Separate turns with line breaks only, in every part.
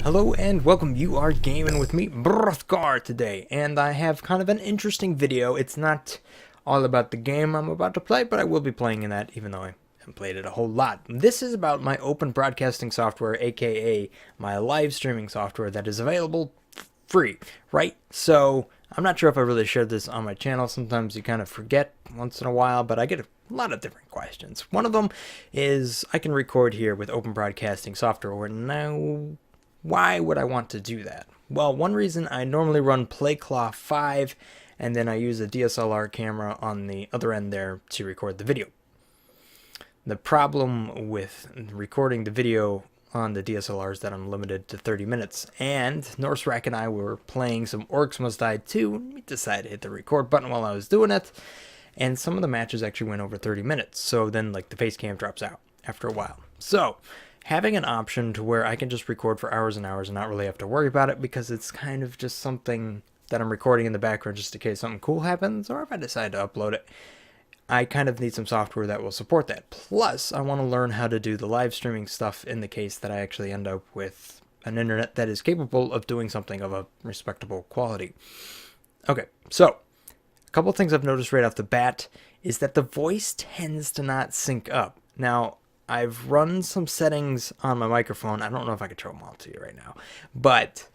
Hello and welcome. You are gaming with me, Brothgar, today, and I have kind of an interesting video. It's not all about the game I'm about to play, but I will be playing in that, even though I haven't played it a whole lot. This is about my open broadcasting software, aka my live streaming software that is available free, right? So I'm not sure if I really shared this on my channel. Sometimes you kind of forget once in a while, but I get a lot of different questions. One of them is I can record here with open broadcasting software. Now, why would I want to do that? Well, one reason, I normally run PlayClaw 5 and then I use a DSLR camera on the other end there to record the video. The problem with recording the video on the DSLR is that I'm limited to 30 minutes, and Norsrak and I were playing some Orcs Must Die 2, and we decided to hit the record button while I was doing it, and some of the matches actually went over 30 minutes, so then like the face cam drops out after a while. So having an option to where I can just record for hours and hours and not really have to worry about it, because it's kind of just something that I'm recording in the background just in case something cool happens, or if I decide to upload it, I kind of need some software that will support that. Plus, I want to learn how to do the live streaming stuff in the case that I actually end up with an internet that is capable of doing something of a respectable quality. Okay, so a couple things I've noticed right off the bat is that the voice tends to not sync up. Now, I've run some settings on my microphone. I don't know if I can show them all to you right now, but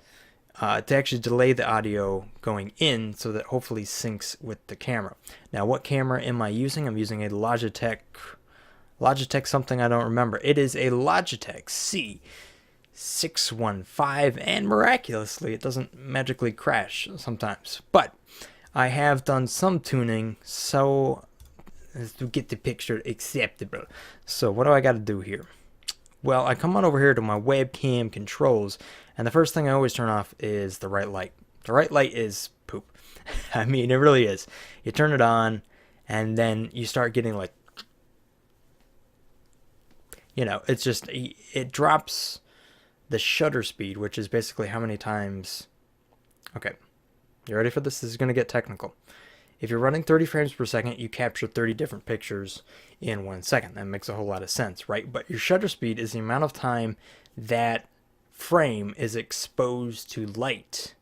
to actually delay the audio going in so that hopefully syncs with the camera. Now, what camera am I using? I'm using a Logitech something I don't remember. It is a Logitech C615, and miraculously it doesn't magically crash sometimes. But I have done some tuning so as to get the picture acceptable. So what do I got to do here? Well, I come on over here to my webcam controls, and the first thing I always turn off is the right light. The right light is poop. I mean, it really is. You turn it on, and then you start getting like, you know, it's just, it drops the shutter speed, which is basically how many times. Okay, you ready for this? This is going to get technical. If you're running 30 frames per second, you capture 30 different pictures in 1 second. That makes a whole lot of sense, right? But your shutter speed is the amount of time that frame is exposed to light,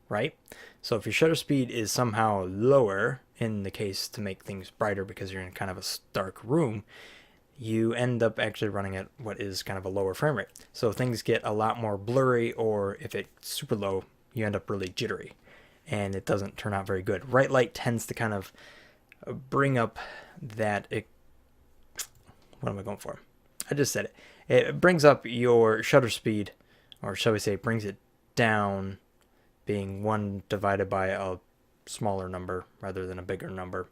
right? So if your shutter speed is somehow lower, in the case to make things brighter because you're in kind of a dark room, you end up actually running at what is kind of a lower frame rate. So things get a lot more blurry, or if it's super low, you end up really jittery, and it doesn't turn out very good. Right light tends to kind of bring up that, what am I going for? I just said it. It brings up your shutter speed, or shall we say brings it down, being 1 divided by a smaller number rather than a bigger number,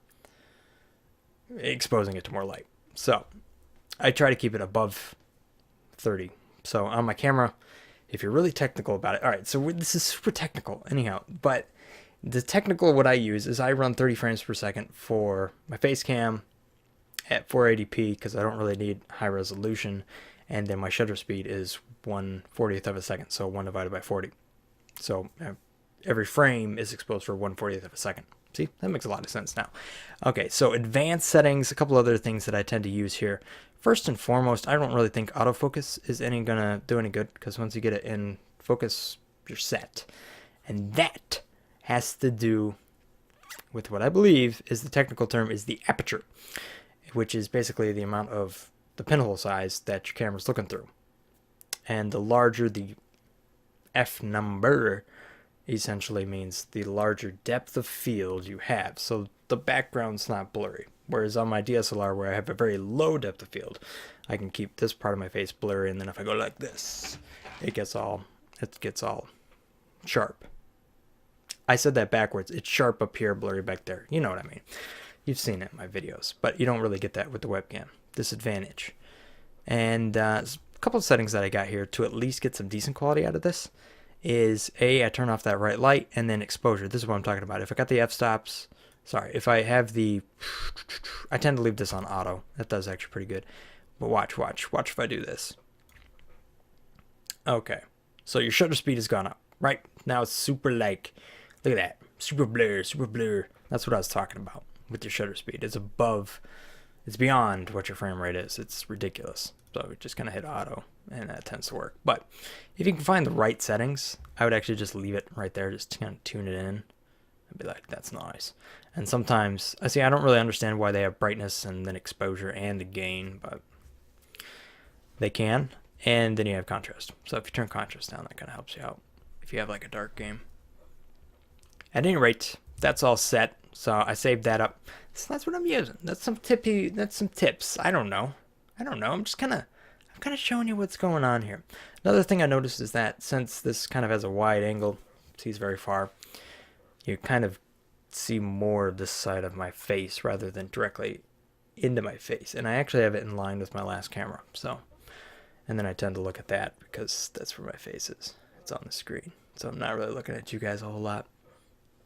exposing it to more light. So I try to keep it above 30. So on my camera, if you're really technical about it, all right, so this is super technical anyhow, but the technical what I use is I run 30 frames per second for my face cam at 480p because I don't really need high resolution, and then my shutter speed is 1/40th of a second, so 1 divided by 40. So every frame is exposed for 1/40th of a second. See, that makes a lot of sense now. Okay, so advanced settings, a couple other things that I tend to use here. First and foremost, I don't really think autofocus is gonna do any good, because once you get it in focus, you're set. And that has to do with what I believe is the technical term is the aperture, which is basically the amount of the pinhole size that your camera's looking through. And the larger the F number essentially means the larger depth of field you have. So the background's not blurry. Whereas on my DSLR, where I have a very low depth of field, I can keep this part of my face blurry, and then if I go like this, it gets all sharp. I said that backwards. It's sharp up here, blurry back there. You know what I mean. You've seen it in my videos, but you don't really get that with the webcam. Disadvantage. And a couple of settings that I got here to at least get some decent quality out of this is I turn off that right light, and then exposure. This is what I'm talking about. If I got the f-stops, if I have the, I tend to leave this on auto. That does actually pretty good. But watch if I do this. Okay, so your shutter speed has gone up, right? Now it's super like, look at that, super blur. That's what I was talking about with your shutter speed. It's beyond what your frame rate is. It's ridiculous. So we just kind of hit auto, and that tends to work. But if you can find the right settings, I would actually just leave it right there, just kind of tune it in. I'd be like, that's nice. And sometimes, I don't really understand why they have brightness and then exposure and the gain, but they can. And then you have contrast. So if you turn contrast down, that kind of helps you out if you have like a dark game. At any rate, that's all set. So I saved that up. So that's what I'm using. That's some tips. I don't know. I'm just kind of showing you what's going on here. Another thing I noticed is that since this kind of has a wide angle, sees very far, you kind of see more of this side of my face rather than directly into my face. And I actually have it in line with my last camera. So, and then I tend to look at that because that's where my face is. It's on the screen. So I'm not really looking at you guys a whole lot.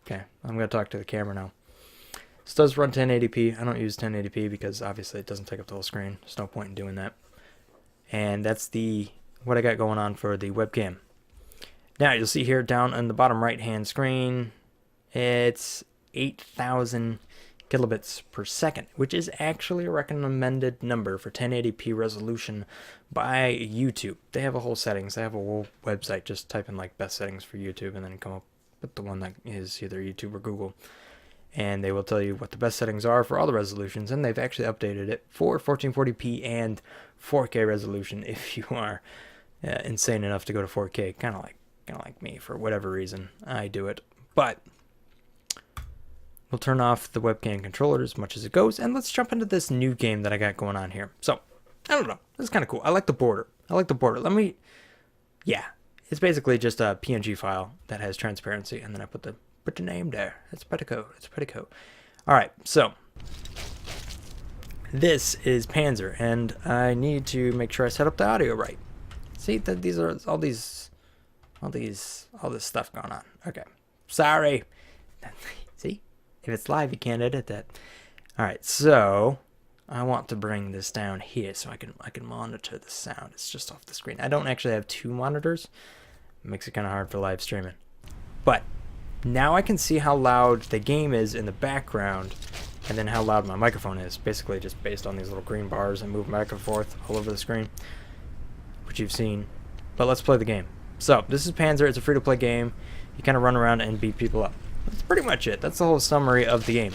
Okay, I'm going to talk to the camera now. This does run 1080p. I don't use 1080p because obviously it doesn't take up the whole screen. There's no point in doing that. And that's what I got going on for the webcam. Now you'll see here down on the bottom right hand screen, it's 8,000 kilobits per second, which is actually a recommended number for 1080p resolution by YouTube. They have a whole settings. They have a whole website. Just type in like best settings for YouTube and then come up with the one that is either YouTube or Google. And they will tell you what the best settings are for all the resolutions, and they've actually updated it for 1440p and 4K resolution if you are insane enough to go to 4K, kind of like me. For whatever reason, I do it. But we'll turn off the webcam controller as much as it goes, and let's jump into this new game that I got going on here. So, I don't know. This is kind of cool. I like the border. Yeah. It's basically just a PNG file that has transparency, and then I put the name there. It's pretty cool. All right, so this is Panzer, and I need to make sure I set up the audio right. See that these are all this stuff going on. Okay, sorry. See, if it's live, you can't edit that. All right, so I want to bring this down here so I can monitor the sound. It's just off the screen. I don't actually have two monitors. It makes it kind of hard for live streaming, but now I can see how loud the game is in the background and then how loud my microphone is, basically just based on these little green bars and move back and forth all over the screen, which you've seen. But let's play the game. So this is Panzer. It's a free-to-play game. You kind of run around and beat people up. That's pretty much it. That's the whole summary of the game.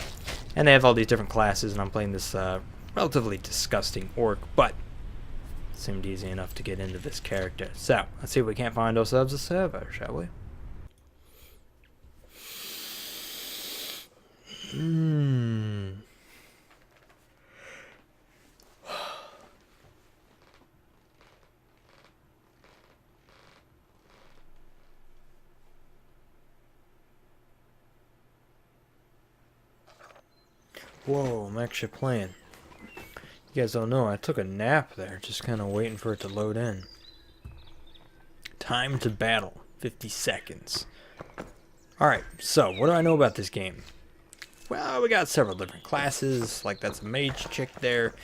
And they have all these different classes, and I'm playing this relatively disgusting orc, but it seemed easy enough to get into this character. So let's see if we can't find ourselves a server, shall we? Whoa, I'm actually playing. You guys don't know, I took a nap there, just kind of waiting for it to load in. Time to battle, 50 seconds. Alright, so what do I know about this game? Well, we got several different classes, like that's a mage chick there.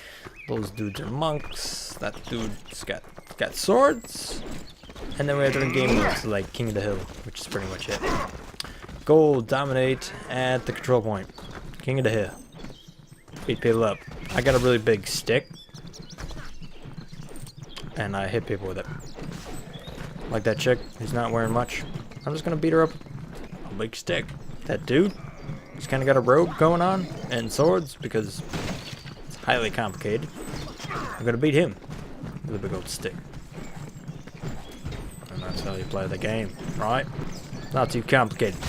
Those dudes are monks. That dude's got swords. And then we have different game moves like King of the Hill, which is pretty much it. Goal, dominate at the control point. King of the Hill. Beat people up. I got a really big stick. And I hit people with it. Like that chick who's not wearing much. I'm just gonna beat her up. A big stick. That dude. He's kind of got a robe going on and swords because it's highly complicated. I'm going to beat him with a big old stick. And that's how you play the game, right? Not too complicated.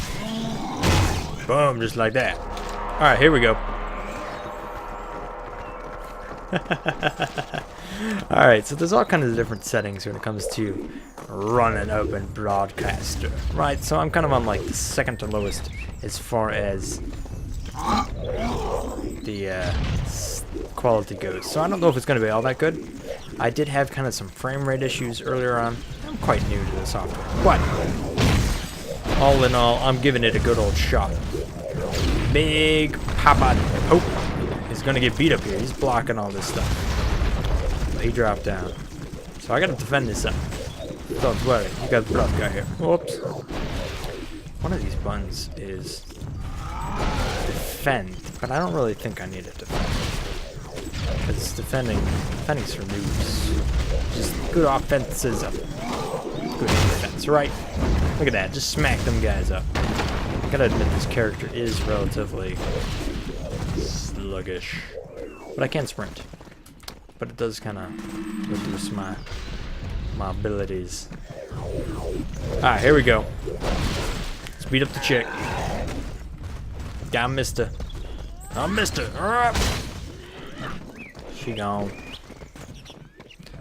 Boom, just like that. Alright, here we go. Alright, so there's all kinds of different settings when it comes to running open broadcaster. Right, so I'm kind of on like the second to lowest as far as the quality goes. So I don't know if it's going to be all that good. I did have kind of some frame rate issues earlier on. I'm quite new to the software. But all in all, I'm giving it a good old shot. Big Papa Pope is going to get beat up here. He's blocking all this stuff. He dropped down. So I got to defend this up. Don't worry, you got the Brothgar here. Whoops. One of these buttons is defend, but I don't really think I need it defend. Because defending's for noobs. Just good offenses up. Good defense, right? Look at that, just smack them guys up. I gotta admit this character is relatively sluggish. But I can sprint. But it does kind of reduce my abilities. Alright, here we go. Speed up the chick. Got Mister. I'm Mister. Alright. She gone.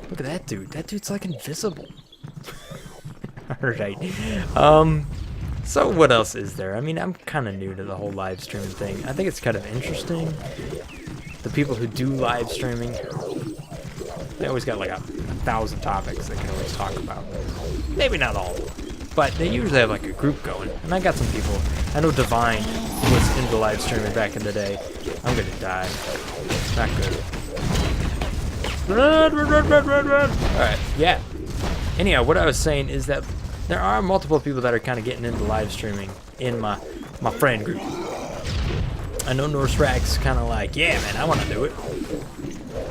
Look at that dude. That dude's like invisible. Alright. So what else is there? I mean, I'm kind of new to the whole live streaming thing. I think it's kind of interesting. The people who do live streaming, they always got like a 1,000 topics they can always talk about. Maybe not all, but they usually have like a group going. And I got some people. I know Divine was into live streaming back in the day. I'm gonna die. Not good. Alright, yeah. Anyhow, what I was saying is that there are multiple people that are kind of getting into live streaming in my friend group. I know Norse Rag's kind of like, yeah, man, I want to do it.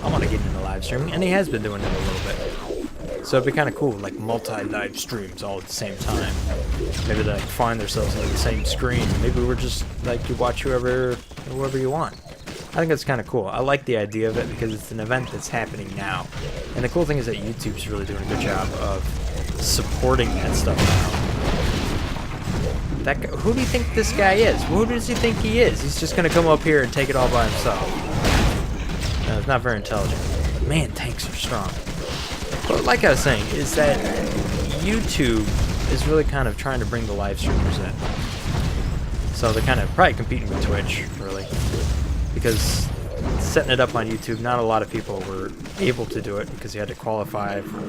I want to get into live streaming, and he has been doing it a little bit. So it'd be kind of cool, like multi-live streams all at the same time. Maybe they like find themselves on the same screen. Maybe we're just like you watch whoever you want. I think that's kind of cool. I like the idea of it because it's an event that's happening now. And the cool thing is that YouTube's really doing a good job of supporting that stuff now. That guy, who do you think this guy is? Who does he think he is? He's just going to come up here and take it all by himself. No, it's not very intelligent. But man, tanks are strong. But like I was saying, is that YouTube is really kind of trying to bring the live streamers in. So they're kind of probably competing with Twitch, really. Because setting it up on YouTube, not a lot of people were able to do it because you had to qualify for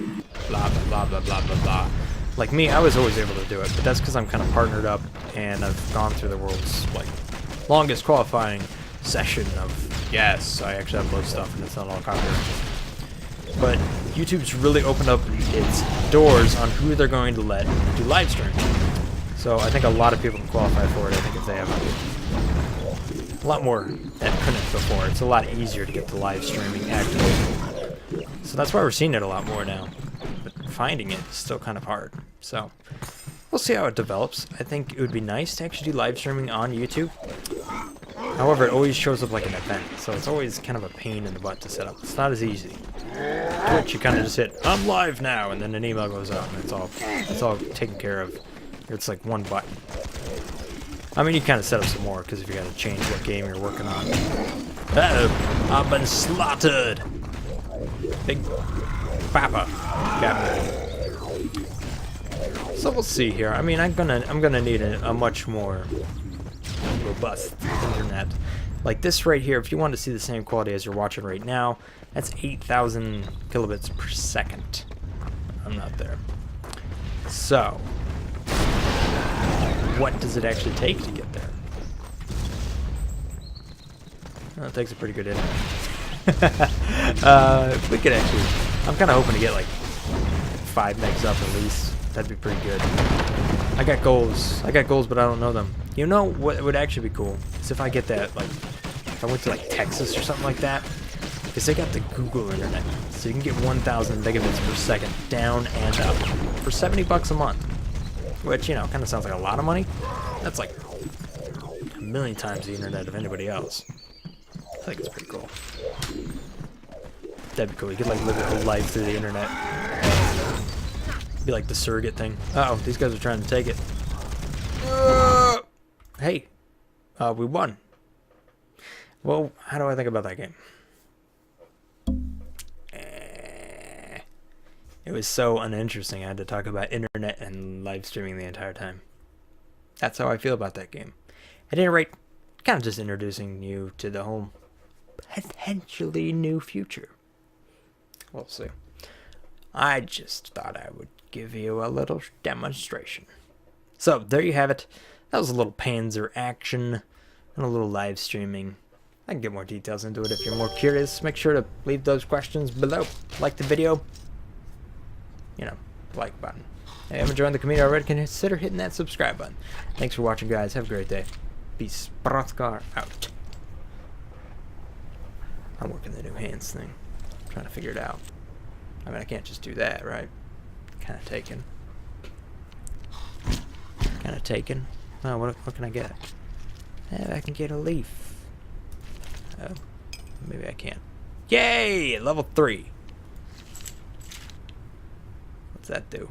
blah, blah, blah, blah, blah, blah, blah. Like me, I was always able to do it, but that's because I'm kind of partnered up and I've gone through the world's like longest qualifying session of, yes, I actually upload stuff and it's not all copyrighted. But YouTube's really opened up its doors on who they're going to let do live stream. So I think a lot of people can qualify for it, I think, if they have a lot more that couldn't before. It's a lot easier to get the live streaming activated. So that's why we're seeing it a lot more now. But finding it is still kind of hard. So we'll see how it develops. I think it would be nice to actually do live streaming on YouTube. However, it always shows up like an event, so it's always kind of a pain in the butt to set up. It's not as easy. Twitch, you kind of just hit, I'm live now, and then an email goes out, and it's all taken care of. It's like one button. I mean, you kind of set up some more, because if you got to change what game you're working on. Uh-oh, I've been slaughtered. Big Papa. So we'll see here. I mean, I'm gonna need a much more robust internet. Like this right here, if you want to see the same quality as you're watching right now, that's 8,000 kilobits per second. I'm not there. So, what does it actually take to get there? Well, it takes a pretty good internet. We could actually, I'm kind of hoping to get like 5 megs up at least. That'd be pretty good. I got goals, but I don't know them. You know what would actually be cool is if I get that, like, if I went to like Texas or something like that, because they got the Google internet, so you can get 1,000 megabits per second down and up for $70 a month, which, you know, kind of sounds like a lot of money. That's like a million times the internet of anybody else. I think it's pretty cool. That'd be cool. You could like live your whole life through the internet. Be like the surrogate thing. Uh-oh, these guys are trying to take it. Hey, we won. Well, how do I think about that game? It was so uninteresting. I had to talk about internet and live streaming the entire time. That's how I feel about that game. At any rate, kind of just introducing you to the whole potentially new future. We'll see. I just thought I would give you a little demonstration. So, there you have it. That was a little Panzer action and a little live streaming. I can get more details into it if you're more curious. Make sure to leave those questions below. Like the video. You know, like button. If you haven't joined the community already, consider hitting that subscribe button. Thanks for watching, guys. Have a great day. Peace. Brothgar out. I'm working the new hands thing. I'm trying to figure it out. I mean, I can't just do that, right? Kind of taken. Kind of taken. Oh, what can I get? I can get a leaf. Oh, maybe I can't. Yay! Level 3. What's that do?